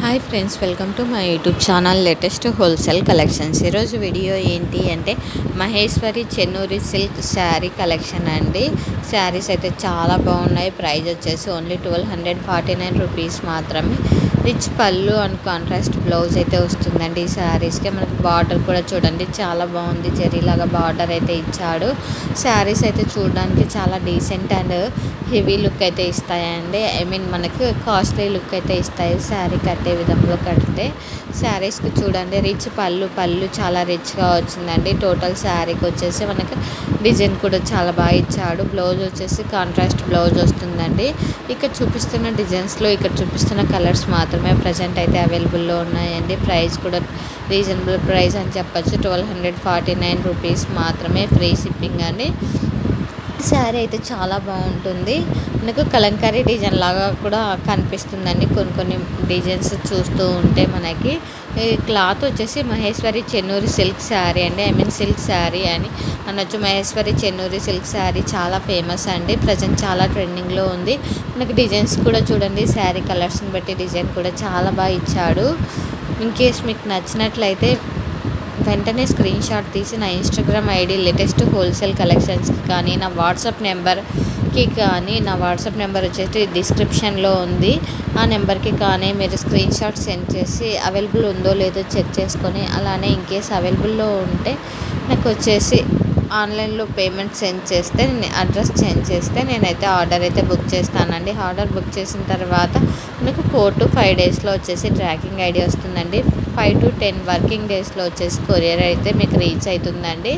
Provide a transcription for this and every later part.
Hi friends, welcome to my YouTube channel latest wholesale collections. ఈరోజు video ఏంటి అంటే Maheshwari Chennuri silk sari collection అండి. శారీస్ అయితే చాలా బాగున్నాయి. ప్రైస్ వచ్చేసి ఓన్లీ 1249 రూపీస్ మాత్రమే. రిచ్ పళ్ళు అండ్ కాంట్రాస్ట్ బ్లౌజ్ అయితే వస్తుందండి. ఈ శారీస్కి మనకు బార్డర్ కూడా చూడండి చాలా బాగుంది. జరీలాగా బార్డర్ అయితే ఇచ్చాడు. శారీస్ అయితే చూడడానికి చాలా డీసెంట్ అండ్ హెవీ లుక్ అయితే ఇస్తాయండి. మనకు కాస్ట్లీ లుక్ అయితే ఇస్తాయి శారీ కట్టే విధంలో కడితే. శారీస్కి చూడండి రిచ్ పళ్ళు చాలా రిచ్గా వచ్చిందండి. టోటల్ శారీకి వచ్చేసి మనకి డిజైన్ కూడా చాలా బాగా ఇచ్చాడు. బ్లౌజ్ వచ్చేసి కాంట్రాస్ట్ బ్లౌజ్ వస్తుందండి. ఇక్కడ చూపిస్తున్న డిజైన్స్లో ఇక్కడ చూపిస్తున్న కలర్స్ మాత్రమే ప్రజెంట్ అయితే అవైలబుల్లో ఉన్నాయండి. ప్రైస్ కూడా రీజనబుల్ ప్రైస్ అని చెప్పచ్చు. 1249 రూపీస్ మాత్రమే. ఫ్రీ షిప్పింగ్ అండి. శారీ అయితే చాలా బాగుంటుంది. మనకు కలంకారీ డిజైన్ లాగా కూడా కనిపిస్తుందండి కొన్ని డిజైన్స్ చూస్తూ ఉంటే. మనకి ఈ క్లాత్ వచ్చేసి మహేశ్వరి చెన్నూరి సిల్క్ శారీ అండి. సిల్క్ శారీ అని అనొచ్చు. మహేశ్వరి చెన్నూరి సిల్క్ శారీ చాలా ఫేమస్ అండి. ప్రజెంట్ చాలా ట్రెండింగ్లో ఉంది. మనకి డిజైన్స్ కూడా చూడండి, శారీ కలర్స్ని బట్టి డిజైన్ కూడా చాలా బాగా ఇచ్చాడు. ఇన్ కేస్ మీకు నచ్చినట్లయితే వెంటనే స్క్రీన్ షాట్ తీసి నా ఇన్స్టాగ్రామ్ ఐడి లేటెస్ట్ హోల్సేల్ కలెక్షన్స్కి కానీ నా వాట్సాప్ నెంబర్ వచ్చేసి డిస్క్రిప్షన్లో ఉంది. ఆ నెంబర్కి కానీ మీరు స్క్రీన్ షాట్ సెండ్ చేసి అవైలబుల్ ఉందో లేదో చెక్ చేసుకొని, అలానే ఇన్ కేస్ అవైలబుల్లో ఉంటే నాకు వచ్చేసి ఆన్లైన్లో పేమెంట్ సెండ్ చేస్తే, అడ్రస్ సెండ్ చేస్తే నేనైతే ఆర్డర్ అయితే బుక్ చేస్తానండి. ఆర్డర్ బుక్ చేసిన తర్వాత మీకు 4 to 5 డేస్లో వచ్చేసి ట్రాకింగ్ ఐడి వస్తుందండి. 5 to 10 వర్కింగ్ డేస్లో వచ్చేసి కొరియర్ అయితే మీకు రీచ్ అవుతుందండి.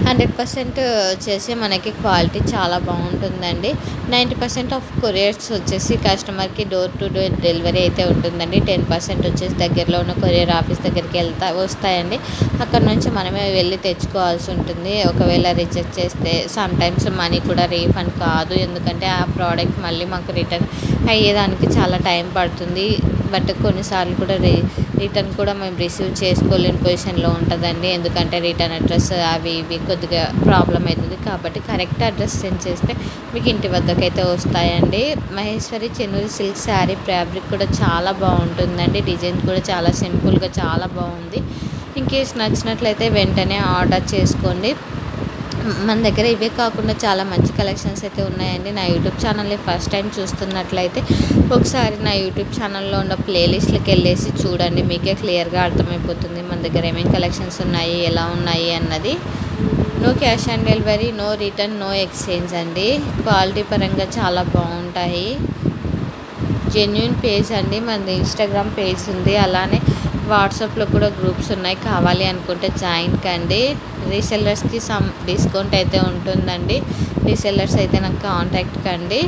100% వచ్చేసి మనకి క్వాలిటీ చాలా బాగుంటుందండి. 90% ఆఫ్ కొరియర్స్ వచ్చేసి కస్టమర్కి డోర్ టు డోర్ డెలివరీ అయితే ఉంటుందండి. 10% వచ్చేసి దగ్గరలో ఉన్న కొరియర్ ఆఫీస్ దగ్గరికి వస్తాయండి. అక్కడ నుంచి మనమే వెళ్ళి తెచ్చుకోవాల్సి ఉంటుంది. ఒకవేళ రిజెక్ట్ చేస్తే సమ్టైమ్స్ మనీ కూడా రీఫండ్ కాదు. ఎందుకంటే ఆ ప్రోడక్ట్ మళ్ళీ మాకు రిటర్న్ అయ్యేదానికి చాలా టైం పడుతుంది. బట్ కొన్నిసార్లు కూడా రిటర్న్ కూడా మేము రిసీవ్ చేసుకోలేని పొజిషన్లో ఉంటుందండి. ఎందుకంటే రిటర్న్ అడ్రస్ అవి ఇవి కొద్దిగా ప్రాబ్లం అవుతుంది. కాబట్టి కరెక్ట్ అడ్రస్ సెండ్ చేస్తే మీకు ఇంటి వద్దకైతే వస్తాయండి. మహేశ్వరి చెన్నూరి సిల్క్ శారీ ఫ్యాబ్రిక్ కూడా చాలా బాగుంటుందండి. డిజైన్ కూడా చాలా సింపుల్గా చాలా బాగుంది. ఇన్ కేస్ నచ్చినట్లయితే వెంటనే ఆర్డర్ చేసుకోండి. మన దగ్గర ఇవే కాకుండా చాలా మంచి కలెక్షన్స్ అయితే ఉన్నాయండి. నా యూట్యూబ్ ఛానల్ని ఫస్ట్ టైం చూస్తున్నట్లయితే ఒకసారి నా యూట్యూబ్ ఛానల్లో ఉన్న ప్లేలిస్ట్కి వెళ్ళేసి చూడండి. మీకే క్లియర్గా అర్థమైపోతుంది మన దగ్గర ఏమేమి కలెక్షన్స్ ఉన్నాయి, ఎలా ఉన్నాయి అన్నది. No cash on delivery, no return, no exchange అండి. క్వాలిటీ పరంగా చాలా బాగుంటాయి. జెన్యూన్ పేజ్ అండి. మనది ఇన్స్టాగ్రామ్ పేజ్ ఉంది. అలానే వాట్సాప్లో కూడా గ్రూప్స్ ఉన్నాయి. కావాలి అనుకుంటే జాయిన్ కండి. రీసెల్లర్స్కి సమ్ డిస్కౌంట్ అయితే ఉంటుందండి. రీసెల్లర్స్ అయితే నాకు కాంటాక్ట్ కండి.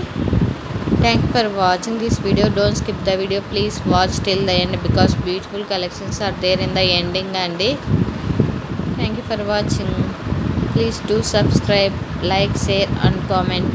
Thank you for watching this video. Don't skip the video. Please watch till the end because beautiful collections are there in the ending అండి. Thank you for watching. Please do subscribe, like, share and comment.